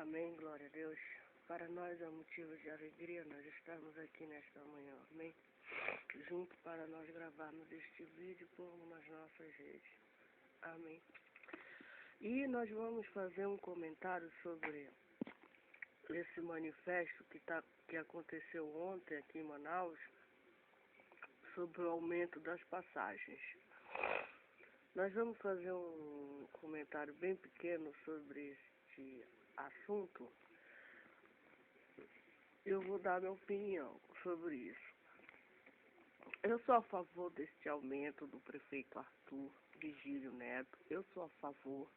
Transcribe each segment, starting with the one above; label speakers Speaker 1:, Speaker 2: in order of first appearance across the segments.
Speaker 1: Amém, glória a Deus. Para nós é motivo de alegria nós estarmos aqui nesta manhã, amém? Junto para nós gravarmos este vídeo e pormos nas nossas redes, amém? E nós vamos fazer um comentário sobre esse manifesto que aconteceu ontem aqui em Manaus, sobre o aumento das passagens. Nós vamos fazer um comentário bem pequeno sobre este assunto. Eu vou dar minha opinião sobre isso. Eu sou a favor deste aumento do prefeito Arthur Virgílio Neto. Eu sou a favor.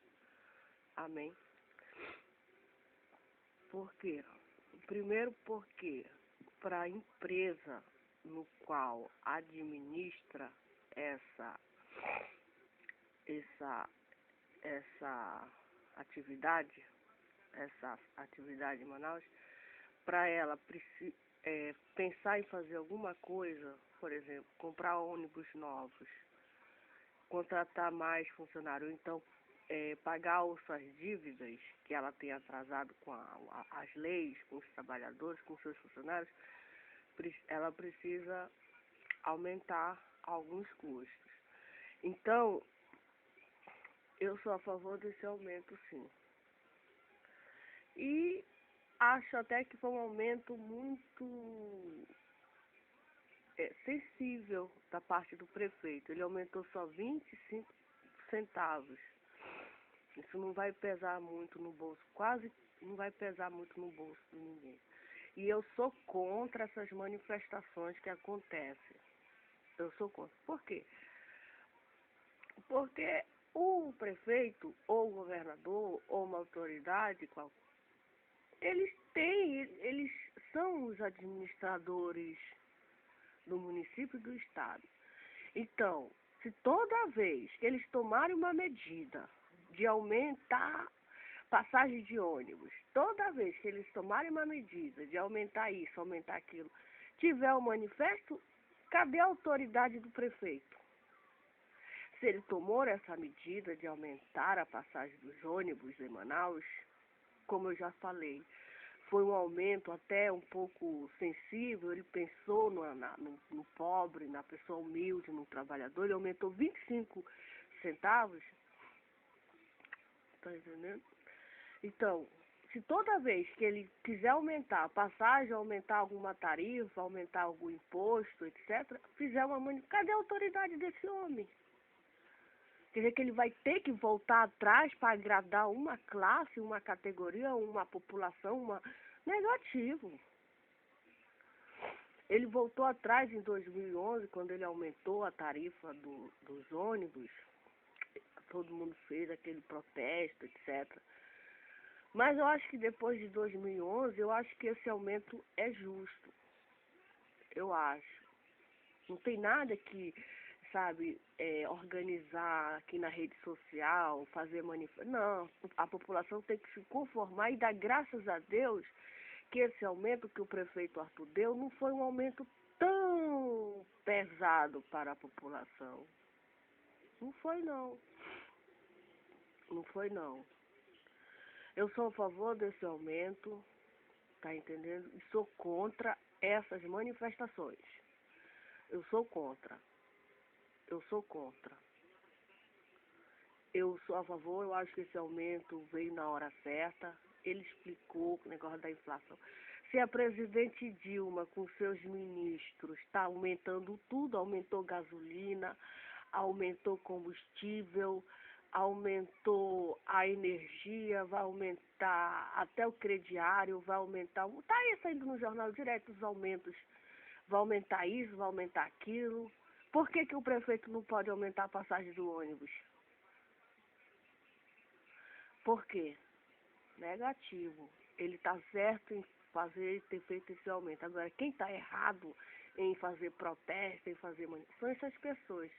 Speaker 1: Amém? Por quê? Primeiro porque para a empresa no qual administra essa atividade em Manaus, para ela pensar em fazer alguma coisa, por exemplo, comprar ônibus novos, contratar mais funcionários, então pagar suas dívidas que ela tem atrasado com as leis, com os trabalhadores, com seus funcionários, ela precisa aumentar alguns custos. Então, eu sou a favor desse aumento, sim. E acho até que foi um aumento muito sensível da parte do prefeito. Ele aumentou só 25 centavos. Isso não vai pesar muito no bolso, quase não vai pesar muito no bolso de ninguém. E eu sou contra essas manifestações que acontecem. Eu sou contra. Por quê? Porque o prefeito, ou o governador, ou uma autoridade, eles são os administradores do município e do estado. Então, se toda vez que eles tomarem uma medida de aumentar passagem de ônibus, toda vez que eles tomarem uma medida de aumentar isso, aumentar aquilo, tiver um manifesto, cadê a autoridade do prefeito? Se ele tomou essa medida de aumentar a passagem dos ônibus em Manaus, como eu já falei, foi um aumento até um pouco sensível, ele pensou no pobre, na pessoa humilde, no trabalhador, ele aumentou 25 centavos, tá entendendo? Então, se toda vez que ele quiser aumentar a passagem, aumentar alguma tarifa, aumentar algum imposto, etc., fizer cadê a autoridade desse homem? Quer dizer que ele vai ter que voltar atrás para agradar uma classe, uma categoria, uma população, negativo. Ele voltou atrás em 2011, quando ele aumentou a tarifa dos ônibus. Todo mundo fez aquele protesto, etc. Mas eu acho que depois de 2011, eu acho que esse aumento é justo. Eu acho. Não tem nada que, organizar aqui na rede social, fazer manifestação. Não, a população tem que se conformar e dar graças a Deus que esse aumento que o prefeito Arthur deu não foi um aumento tão pesado para a população. Não foi, não. Não foi, não. Eu sou a favor desse aumento, tá entendendo? E sou contra essas manifestações. Eu sou contra. Eu sou contra. Eu sou a favor, eu acho que esse aumento veio na hora certa. Ele explicou o negócio da inflação. Se a presidente Dilma, com seus ministros, está aumentando tudo, aumentou gasolina, aumentou combustível, aumentou a energia, vai aumentar até o crediário, vai aumentar... Está aí saindo no jornal direto os aumentos. Vai aumentar isso, vai aumentar aquilo. Por que o prefeito não pode aumentar a passagem do ônibus? Por quê? Negativo. Ele está certo em ter feito esse aumento. Agora, quem está errado em fazer protesto, em fazer manifestações, são essas pessoas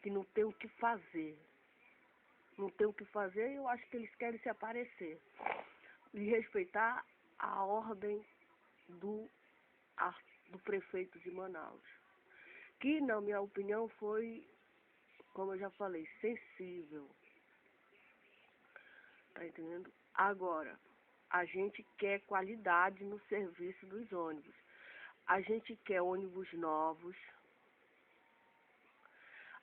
Speaker 1: que não têm o que fazer. Não tem o que fazer e eu acho que eles querem se aparecer. E respeitar a ordem do prefeito de Manaus. Que, na minha opinião, foi, como eu já falei, sensível. Tá entendendo? Agora, A gente quer qualidade no serviço dos ônibus. A gente quer ônibus novos.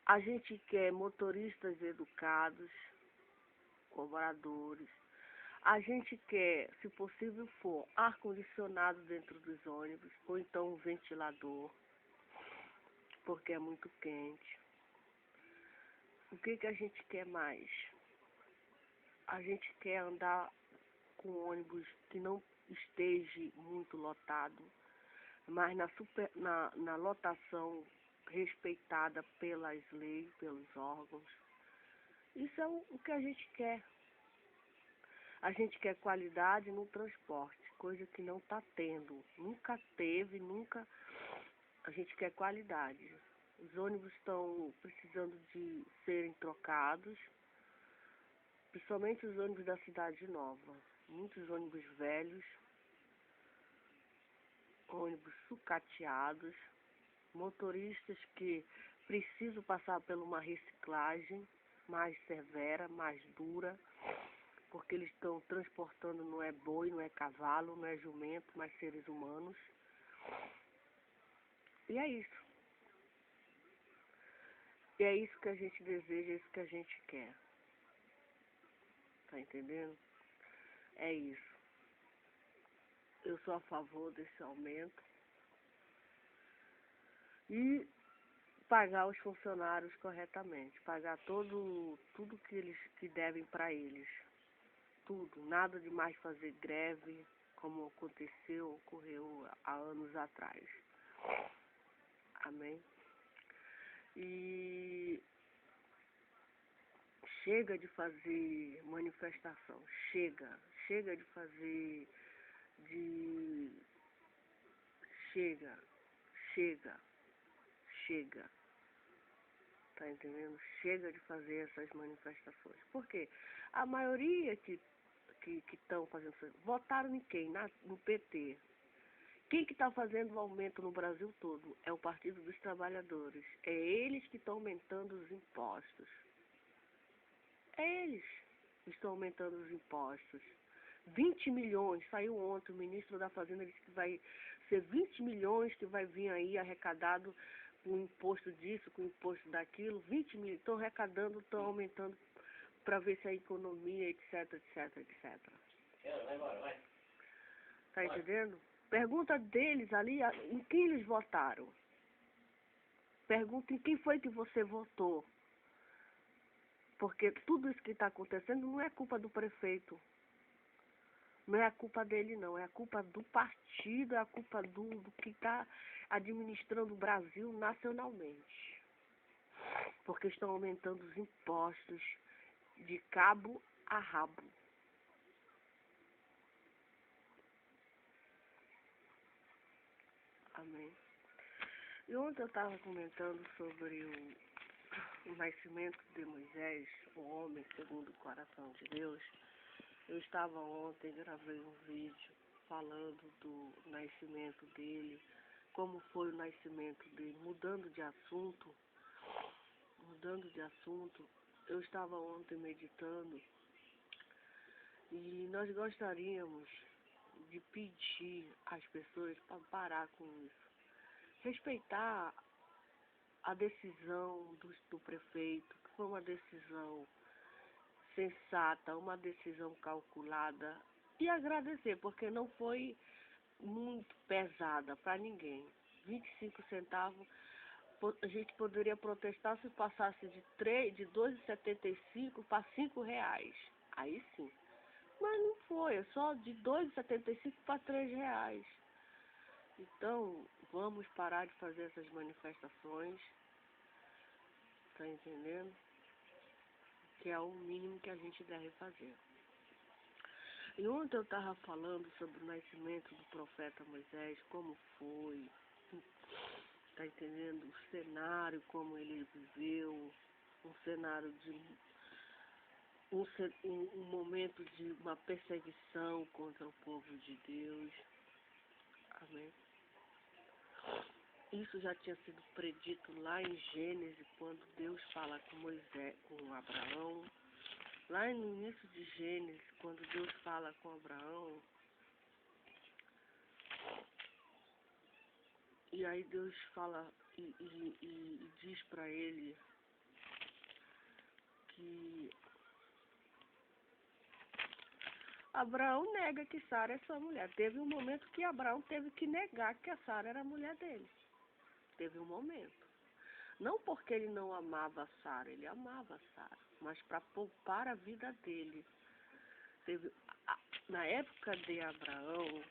Speaker 1: A gente quer motoristas educados, colaboradores. A gente quer, se possível for, ar-condicionado dentro dos ônibus, ou então um ventilador, porque é muito quente. O que a gente quer mais? A gente quer andar com ônibus que não esteja muito lotado, mas na lotação respeitada pelas leis, pelos órgãos. Isso é o que a gente quer. A gente quer qualidade no transporte, coisa que não está tendo. Nunca teve, nunca. A gente quer qualidade. Os ônibus estão precisando de serem trocados, principalmente os ônibus da Cidade Nova. Muitos ônibus velhos, ônibus sucateados, motoristas que precisam passar por uma reciclagem mais severa, mais dura, porque eles estão transportando, não é boi, não é cavalo, não é jumento, mas seres humanos. E é isso. E é isso que a gente deseja, é isso que a gente quer. Tá entendendo? É isso. Eu sou a favor desse aumento. E pagar os funcionários corretamente. Pagar tudo que devem para eles. Tudo. Nada de mais fazer greve, como ocorreu há anos atrás. Amém? E chega de fazer manifestação. Chega de fazer chega, chega. Tá entendendo? Chega de fazer essas manifestações. Por quê? A maioria que estão fazendo isso, votaram em quem? No PT. Quem que está fazendo o aumento no Brasil todo? É o Partido dos Trabalhadores. É eles que estão aumentando os impostos. É eles que estão aumentando os impostos. 20 milhões, saiu ontem, o ministro da Fazenda disse que vai ser 20 milhões que vai vir aí arrecadado com imposto disso, com imposto daquilo. 20 mil, estão arrecadando, estão aumentando para ver se a economia, etc, etc, etc. Tá entendendo? Pergunta deles ali em quem eles votaram. Pergunta em quem foi que você votou. Porque tudo isso que está acontecendo não é culpa do prefeito. Não é a culpa dele, não. É a culpa do partido, é a culpa do que está administrando o Brasil nacionalmente. Porque estão aumentando os impostos de cabo a rabo. Amém. E ontem eu estava comentando sobre o nascimento de Moisés, o homem segundo o coração de Deus. Eu estava ontem, gravei um vídeo falando do nascimento dele, como foi o nascimento dele, mudando de assunto, eu estava ontem meditando e nós gostaríamos de pedir às pessoas para parar com isso. Respeitar a decisão do prefeito, que foi uma decisão sensata, uma decisão calculada, e agradecer, porque não foi muito pesada para ninguém. 25 centavos, a gente poderia protestar se passasse de 2,75 para R$ 5. Aí sim. Mas não foi, é só de 2,75 para R$ 3. Então, vamos parar de fazer essas manifestações, tá entendendo? Que é o mínimo que a gente deve fazer. E ontem eu estava falando sobre o nascimento do profeta Moisés, como foi, tá entendendo? O cenário, como ele viveu, um cenário de um momento de uma perseguição contra o povo de Deus. Amém? Isso já tinha sido predito lá em Gênesis, quando Deus fala com Moisés, com Abraão, Lá no início de Gênesis, quando Deus fala com Abraão, e aí Deus fala e diz para ele que Abraão nega que Sara é sua mulher. Teve um momento que Abraão teve que negar que a Sara era a mulher dele. Teve um momento. Não porque ele não amava a Sara, ele amava a Sara, mas para poupar a vida dele. Na época de Abraão,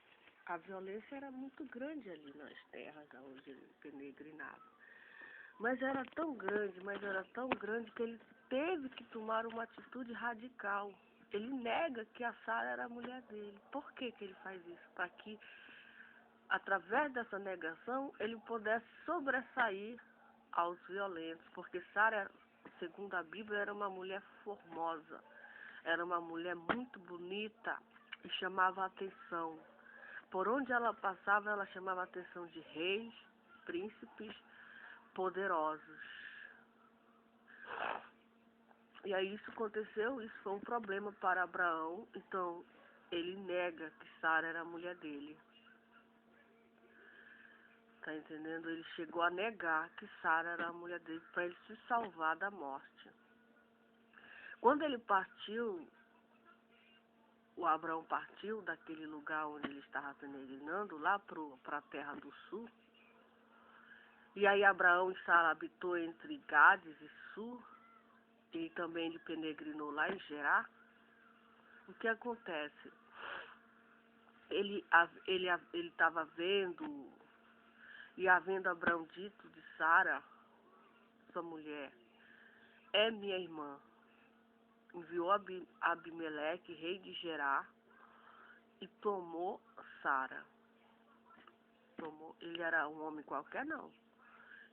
Speaker 1: a violência era muito grande ali nas terras onde ele peregrinava. Mas era tão grande que ele teve que tomar uma atitude radical. Ele nega que a Sara era a mulher dele. Por que ele faz isso? Para que, através dessa negação, ele pudesse sobressair aos violentos. Porque Sara, segundo a Bíblia, era uma mulher formosa. Era uma mulher muito bonita e chamava a atenção. Por onde ela passava, ela chamava a atenção de reis, príncipes, poderosos. E aí isso aconteceu, isso foi um problema para Abraão, então ele nega que Sara era a mulher dele. Tá entendendo? Ele chegou a negar que Sara era a mulher dele para ele se salvar da morte. Quando ele partiu, o Abraão partiu daquele lugar onde ele estava peregrinando, lá para a terra do sul. E aí Abraão e Sara habitou entre Gades e Sur, e também ele peregrinou lá em Gerar. O que acontece? Ele estava vendo, e havendo Abraão dito de Sara, sua mulher, é minha irmã. Enviou Abimeleque, rei de Gerar, e tomou Sara. Ele era um homem qualquer, não.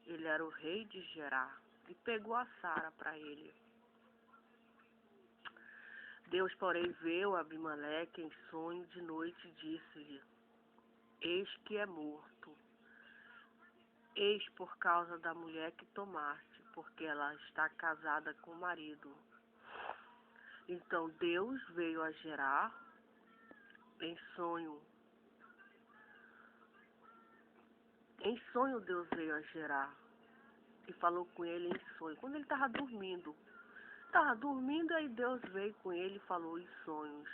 Speaker 1: Ele era o rei de Gerar. E pegou a Sara para ele. Deus, porém, viu Abimeleque em sonho de noite e disse-lhe: eis que é morto. Eis por causa da mulher que tomaste, porque ela está casada com o marido. Então Deus veio a Gerar em sonho. Em sonho Deus veio a Gerar e falou com ele em sonho. Quando ele estava dormindo, aí Deus veio com ele e falou em sonhos.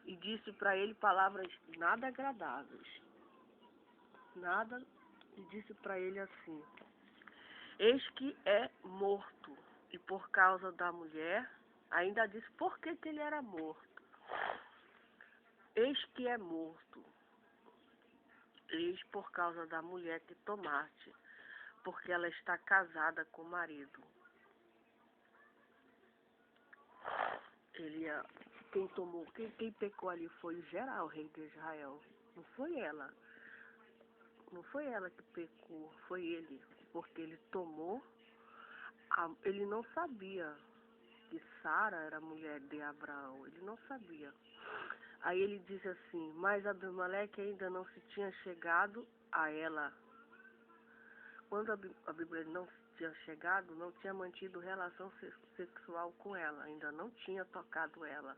Speaker 1: E disse para ele palavras nada agradáveis. E disse para ele assim: eis que é morto. E por causa da mulher, ainda disse por que ele era morto. Eis que é morto. Eis por causa da mulher que tomaste, porque ela está casada com o marido. Quem pecou ali foi Gerar, o rei de Israel. Não foi ela. Não foi ela que pecou, foi ele. Porque ele tomou, ele não sabia que Sara era mulher de Abraão. Ele não sabia. Aí ele diz assim: mas Abimeleque ainda não se tinha chegado a ela. Quando a Bíblia não tinha chegado, não tinha mantido relação sexual com ela. Ainda não tinha tocado ela.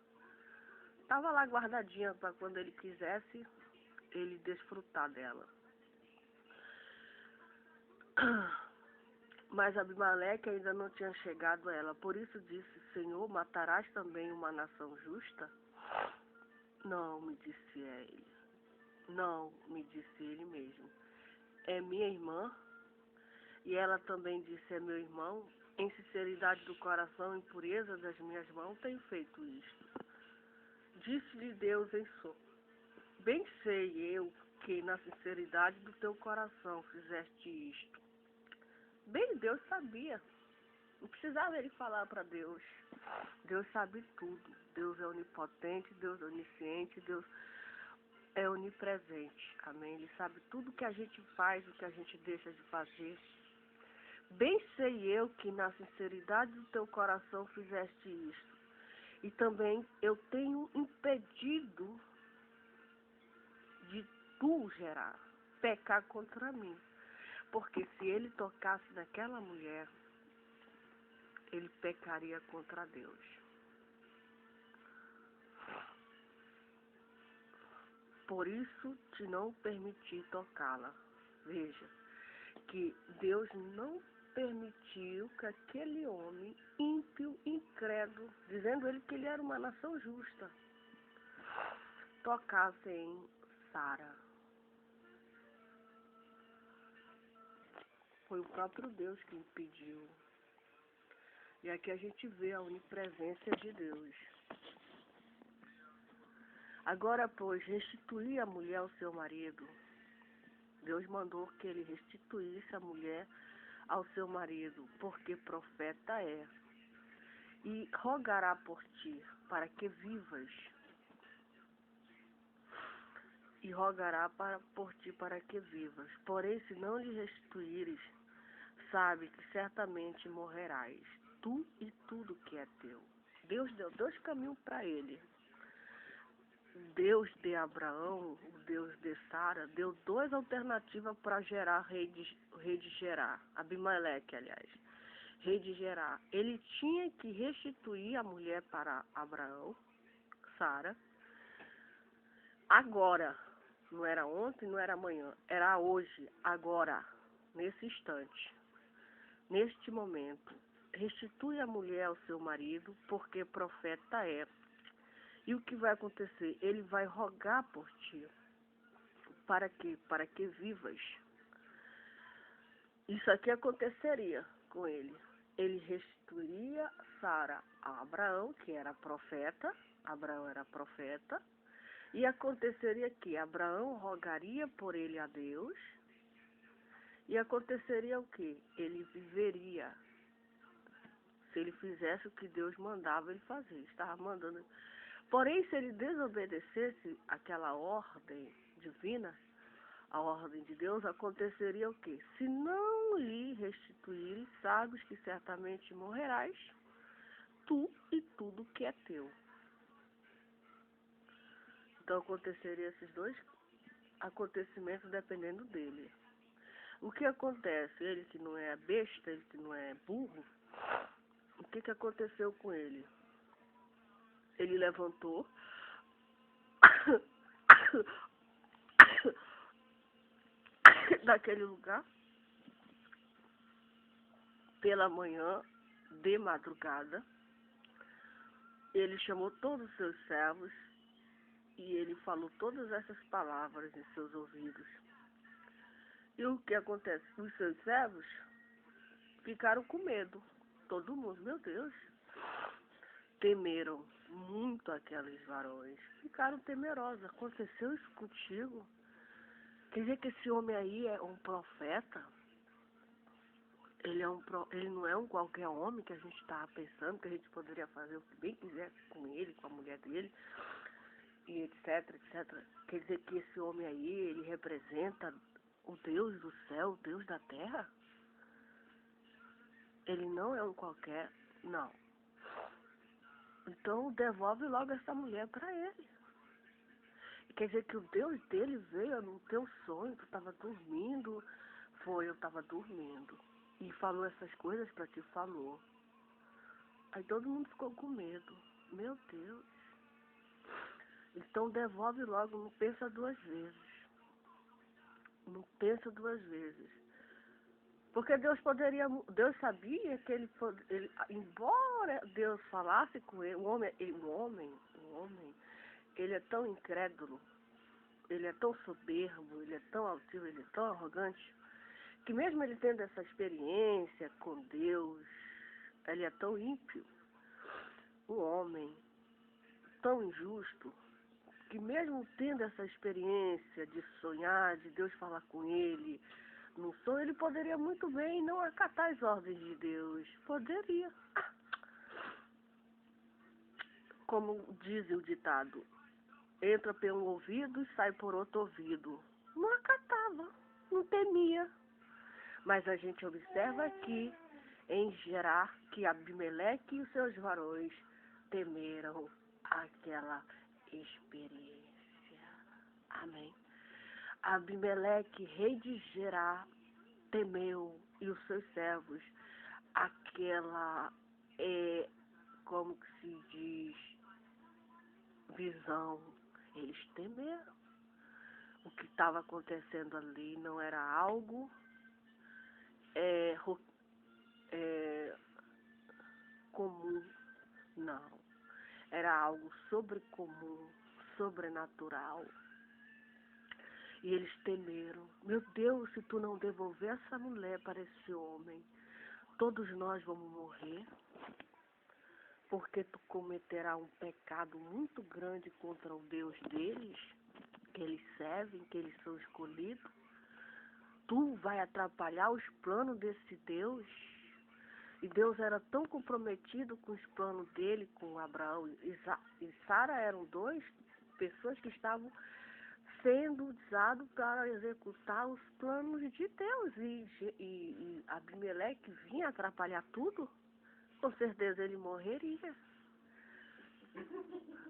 Speaker 1: Estava lá guardadinha para quando ele quisesse, ele desfrutar dela. Mas Abimeleque ainda não tinha chegado a ela. Por isso disse: Senhor, matarás também uma nação justa? Não, me disse ele. Não, me disse ele mesmo. É minha irmã. E ela também disse: é meu irmão. Em sinceridade do coração e pureza das minhas mãos tenho feito isto. Disse-lhe Deus em sonho: bem sei eu que na sinceridade do teu coração fizeste isto. Bem, Deus sabia. Não precisava ele falar para Deus. Deus sabe tudo. Deus é onipotente, Deus é onisciente, Deus é onipresente. Amém? Ele sabe tudo que a gente faz, o que a gente deixa de fazer. Bem sei eu que na sinceridade do teu coração fizeste isto. E também eu tenho impedido de tu, Gerar, pecar contra mim. Porque se ele tocasse naquela mulher, ele pecaria contra Deus. por isso te não permiti tocá-la. Veja, que Deus não permitiu que aquele homem ímpio, incrédulo, dizendo ele que ele era uma nação justa, tocasse em Sara. Foi o próprio Deus que impediu. E aqui a gente vê a onipresença de Deus. Agora, pois, restituir a mulher ao seu marido. Deus mandou que ele restituísse a mulher ao seu marido, porque profeta é. E rogará por ti, para que vivas. E rogará por ti, para que vivas. Porém, se não lhe restituíres, sabe que certamente morrerás, tu e tudo que é teu. Deus deu 2 caminhos para ele. Deus de Abraão, o Deus de Sara, deu 2 alternativas para Gerar, rei de Gerar, Abimeleque, aliás, rei de Gerar. Ele tinha que restituir a mulher para Abraão, Sara, agora, não era ontem, não era amanhã, era hoje, agora, nesse instante, neste momento. Restitui a mulher ao seu marido, porque profeta é. E o que vai acontecer? Ele vai rogar por ti. Para quê? Para que vivas. Isso aqui aconteceria com ele. Ele restituiria Sara a Abraão, que era profeta. Abraão era profeta. E aconteceria que Abraão rogaria por ele a Deus. E aconteceria o quê? Ele viveria. Se ele fizesse o que Deus mandava ele fazer. Estava mandando. Porém, se ele desobedecesse aquela ordem divina, a ordem de Deus, aconteceria o quê? Se não lhe restituires, sabes que certamente morrerás, tu e tudo que é teu. Então aconteceria esses 2 acontecimentos dependendo dele. O que acontece? Ele que não é besta, ele que não é burro, o que aconteceu com ele? Ele levantou daquele lugar pela manhã, de madrugada. Ele chamou todos os seus servos e ele falou todas essas palavras em seus ouvidos. E o que acontece? Os seus servos ficaram com medo. Todo mundo, meu Deus, temeram muito aqueles varões. Ficaram temerosos. Aconteceu isso contigo? Quer dizer que esse homem aí é um profeta? Ele não é um qualquer homem que a gente estava pensando que a gente poderia fazer o que bem quisesse com ele, com a mulher dele, e etc, etc. Quer dizer que esse homem aí, ele representa o Deus do céu, o Deus da terra? Ele não é um qualquer, não. Então devolve logo essa mulher para ele. Quer dizer que o Deus dele veio no teu sonho, tu estava dormindo. Foi, eu estava dormindo. E falou essas coisas para ti, falou. Aí todo mundo ficou com medo. Meu Deus. Então devolve logo, não pensa 2 vezes. Não pensa 2 vezes. Porque Deus sabia que ele, embora Deus falasse com ele, um homem, ele é tão incrédulo, ele é tão soberbo, ele é tão altivo, ele é tão arrogante, que mesmo ele tendo essa experiência com Deus, ele é tão ímpio, um homem tão injusto, que mesmo tendo essa experiência de sonhar, de Deus falar com ele, no sonho, ele poderia muito bem não acatar as ordens de Deus. Poderia. Como diz o ditado, entra por um ouvido e sai por outro ouvido. Não acatava, não temia. Mas a gente observa aqui, em Gerar, que Abimeleque e os seus varões temeram aquela experiência. Amém. Abimeleque, rei de Gerar, temeu, e os seus servos, aquela, como que se diz, visão, eles temeram. o que estava acontecendo ali não era algo é, é, comum, não. Era algo sobrecomum, sobrenatural. E eles temeram. Meu Deus, se tu não devolver essa mulher para esse homem, todos nós vamos morrer, porque tu cometerá um pecado muito grande contra o Deus deles, que eles servem, que eles são escolhidos. Tu vai atrapalhar os planos desse Deus. E Deus era tão comprometido com os planos dele, com Abraão e Sara, eram duas pessoas que estavam sendo usados para executar os planos de Deus. E Abimeleque vinha atrapalhar tudo. Com certeza ele morreria.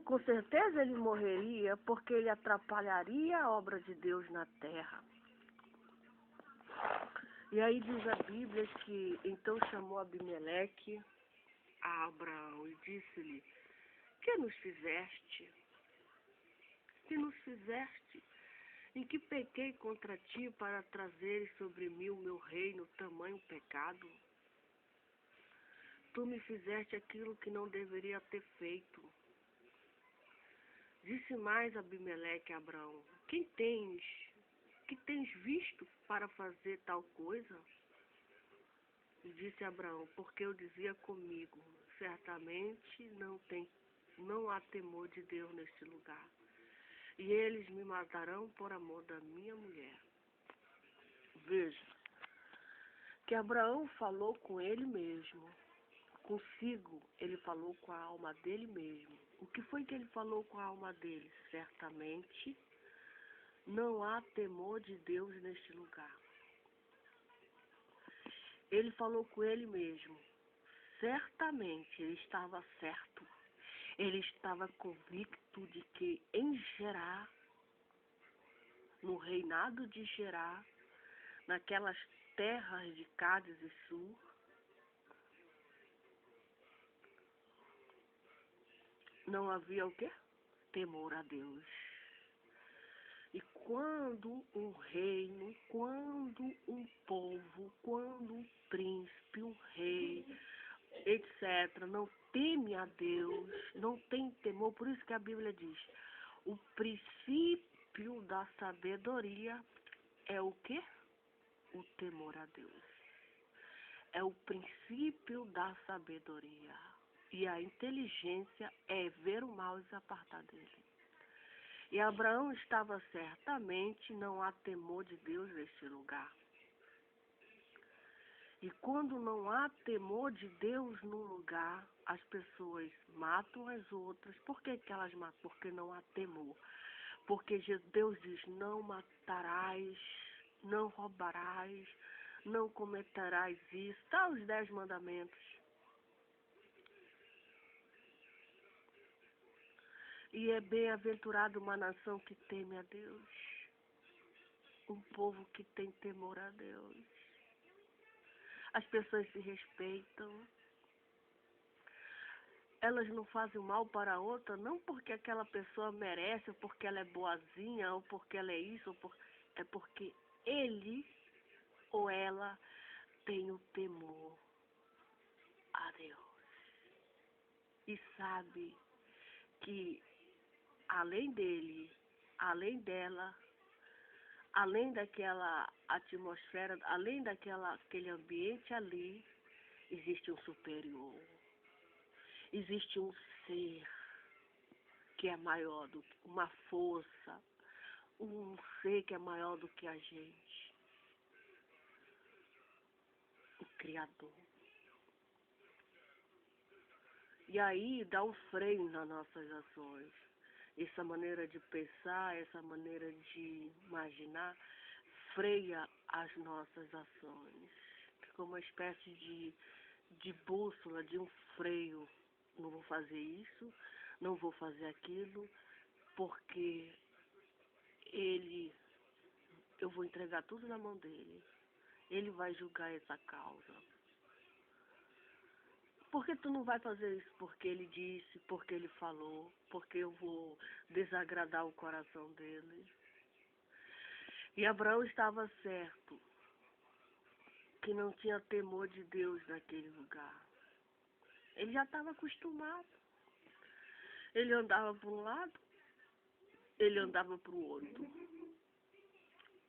Speaker 1: Com certeza ele morreria porque ele atrapalharia a obra de Deus na terra. E aí diz a Bíblia que então chamou Abimeleque a Abraão e disse-lhe: que nos fizeste? Que nos fizeste? Em que pequei contra ti para trazeres sobre mim o meu reino tamanho pecado? Tu me fizeste aquilo que não deveria ter feito. Disse mais Abimeleque a Abraão: que tens visto para fazer tal coisa? E disse Abraão: porque eu dizia comigo, certamente não há temor de Deus neste lugar. E eles me matarão por amor da minha mulher. Veja, que Abraão falou com ele mesmo. Consigo, ele falou com a alma dele mesmo. O que foi que ele falou com a alma dele? Certamente não há temor de Deus neste lugar. Ele falou com ele mesmo. Certamente ele estava certo. Ele estava convicto de que em Gerá, no reinado de Gerá, naquelas terras de Cádiz e Sul, não havia o quê? Temor a Deus. E quando um reino, quando um povo, quando um príncipe, um rei, etc., não teme a Deus, não tem temor, por isso que a Bíblia diz, o princípio da sabedoria é o quê? O temor a Deus. É o princípio da sabedoria. E a inteligência é ver o mal e se apartar dele. E Abraão estava certamente, não há temor de Deus neste lugar. E quando não há temor de Deus num lugar, as pessoas matam as outras. Por que elas matam? Porque não há temor. Porque Deus diz: não matarás, não roubarás, não cometerás isso. Está os 10 mandamentos. E é bem-aventurado uma nação que teme a Deus. Um povo que tem temor a Deus. As pessoas se respeitam. Elas não fazem mal para a outra, não porque aquela pessoa merece, ou porque ela é boazinha, ou porque ela é isso, é porque ele ou ela tem o temor a Deus. E sabe que além dele, além dela, além daquela atmosfera, além aquele ambiente ali, existe um superior. Existe um ser que é maior do que uma força, um ser que é maior do que a gente. O Criador. E aí dá um freio nas nossas ações. Essa maneira de pensar, essa maneira de imaginar, freia as nossas ações. Fica uma espécie de bússola, de um freio. Não vou fazer isso, não vou fazer aquilo, porque eu vou entregar tudo na mão dele. Ele vai julgar essa causa. Por que tu não vai fazer isso? Porque ele disse, porque ele falou, porque eu vou desagradar o coração dele. E Abraão estava certo que não tinha temor de Deus naquele lugar. Ele já estava acostumado. Ele andava para um lado, ele andava para o outro.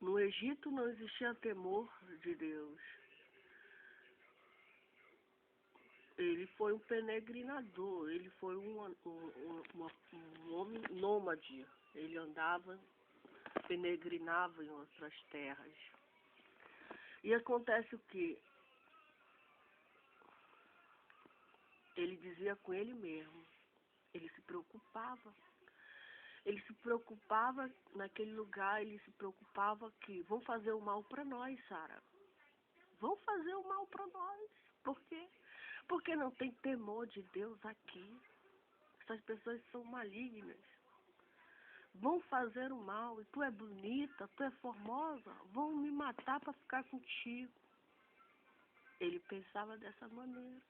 Speaker 1: No Egito não existia temor de Deus. Ele foi um peregrinador, ele foi um homem nômade. Ele andava, peregrinava em outras terras. E acontece o quê? Ele dizia com ele mesmo, ele se preocupava. Ele se preocupava naquele lugar, ele se preocupava que vão fazer o mal para nós, Sara. Vão fazer o mal para nós. Por quê? Porque não tem temor de Deus aqui. Essas pessoas são malignas. Vão fazer o mal, e tu é bonita, tu é formosa, vão me matar para ficar contigo. Ele pensava dessa maneira.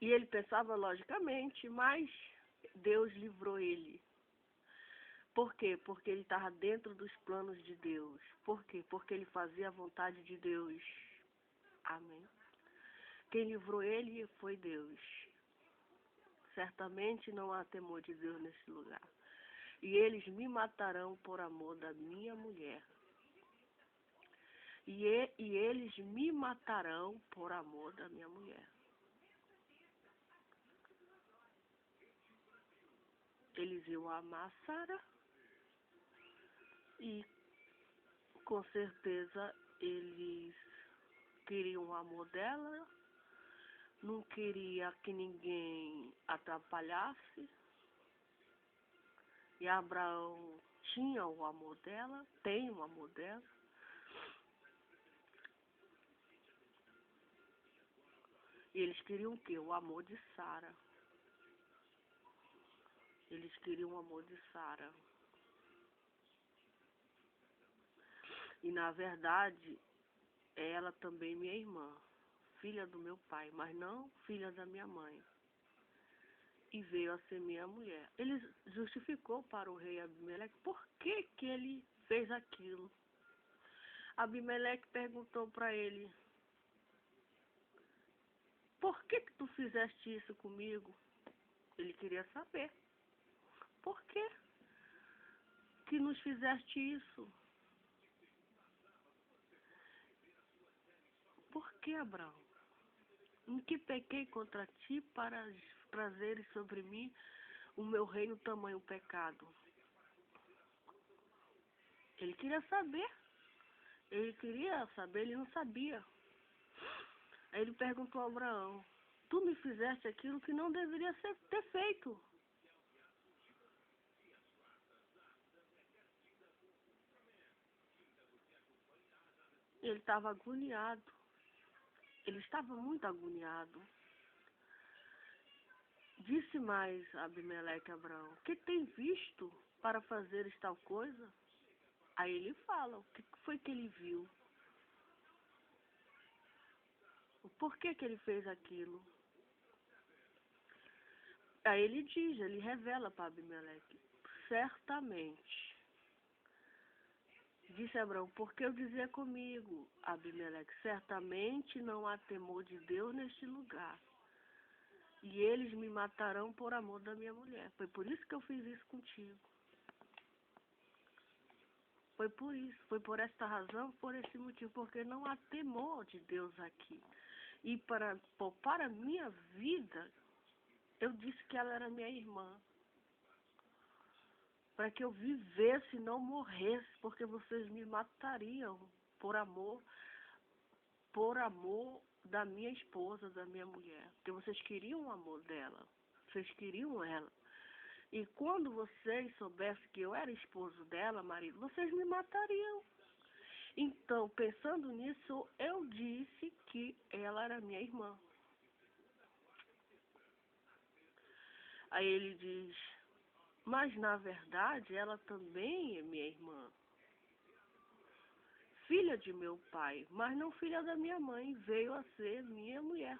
Speaker 1: E ele pensava logicamente, mas Deus livrou ele. Por quê? Porque ele estava dentro dos planos de Deus. Por quê? Porque ele fazia a vontade de Deus. Amém. Quem livrou ele foi Deus. Certamente não há temor de Deus nesse lugar. E eles me matarão por amor da minha mulher. E eles me matarão por amor da minha mulher. Eles iam amar Sara e com certeza eles queriam o amor dela, não queria que ninguém atrapalhasse. E Abraão tinha o amor dela, tem o amor dela. E eles queriam o quê? O amor de Sara. Eles queriam o amor de Sara. E na verdade, ela também minha irmã, filha do meu pai, mas não filha da minha mãe. E veio a ser minha mulher. Ele justificou para o rei Abimeleque por que que ele fez aquilo. Abimeleque perguntou para ele, por que que tu fizeste isso comigo? Ele queria saber. Por que nos fizeste isso? Por que, Abraão? Em que pequei contra ti para trazeres sobre mim o meu reino tamanho pecado? Ele queria saber. Ele não sabia. Aí ele perguntou a Abraão, tu me fizeste aquilo que não deveria ter feito. Ele estava agoniado. Ele estava muito agoniado. Disse mais Abimeleque a Abraão, que tem visto para fazeres tal coisa? Aí ele fala, o que foi que ele viu? Por que que ele fez aquilo? Aí ele diz, ele revela para Abimeleque, certamente. Disse Abraão, porque eu dizia comigo, Abimeleque, certamente não há temor de Deus neste lugar. E eles me matarão por amor da minha mulher. Foi por isso que eu fiz isso contigo. Foi por isso, foi por esta razão, por esse motivo, porque não há temor de Deus aqui. E para poupar a minha vida, eu disse que ela era minha irmã. Para que eu vivesse e não morresse, porque vocês me matariam por amor da minha esposa, da minha mulher. Porque vocês queriam o amor dela, vocês queriam ela. E quando vocês soubessem que eu era esposo dela, marido, vocês me matariam. Então, pensando nisso, eu disse que ela era minha irmã. Aí ele diz, mas na verdade ela também é minha irmã. Filha de meu pai, mas não filha da minha mãe, veio a ser minha mulher.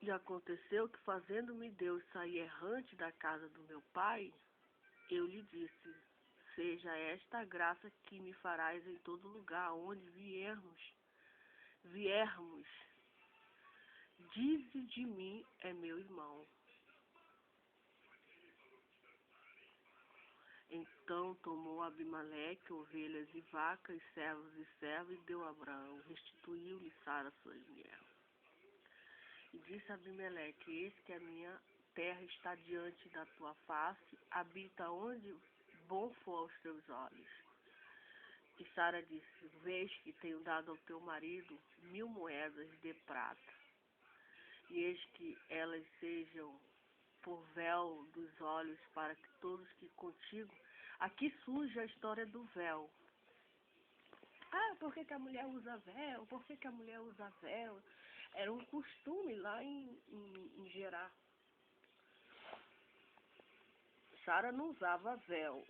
Speaker 1: E aconteceu que, fazendo-me Deus sair errante da casa do meu pai, eu lhe disse: seja esta a graça que me farás em todo lugar onde viermos. Dize de mim é meu irmão. Então tomou Abimeleque ovelhas e vacas, servos e servas, e deu a Abraão. Restituiu-lhe Sara, sua mulher. E disse Abimeleque: eis que a minha terra está diante da tua face, habita onde bom for aos teus olhos. E Sara disse: vês que tenho dado ao teu marido 1000 moedas de prata, e eis que elas sejam por véu dos olhos, para que todos que contigo... Aqui surge a história do véu. Ah, por que a mulher usa véu? Por que a mulher usa véu? Era um costume lá em Gerá. Sara não usava véu.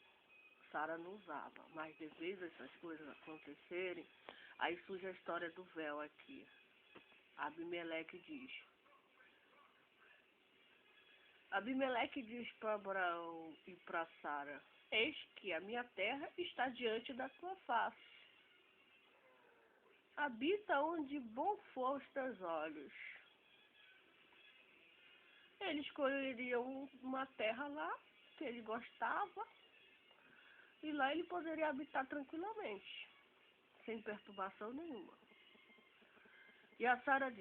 Speaker 1: Sara não usava. Mas devido a essas coisas acontecerem, aí surge a história do véu aqui. Abimeleque diz para Abraão e para Sara: eis que a minha terra está diante da tua face. Habita onde bom for os teus olhos. Ele escolheria uma terra lá, que ele gostava, e lá ele poderia habitar tranquilamente, sem perturbação nenhuma. E a Sara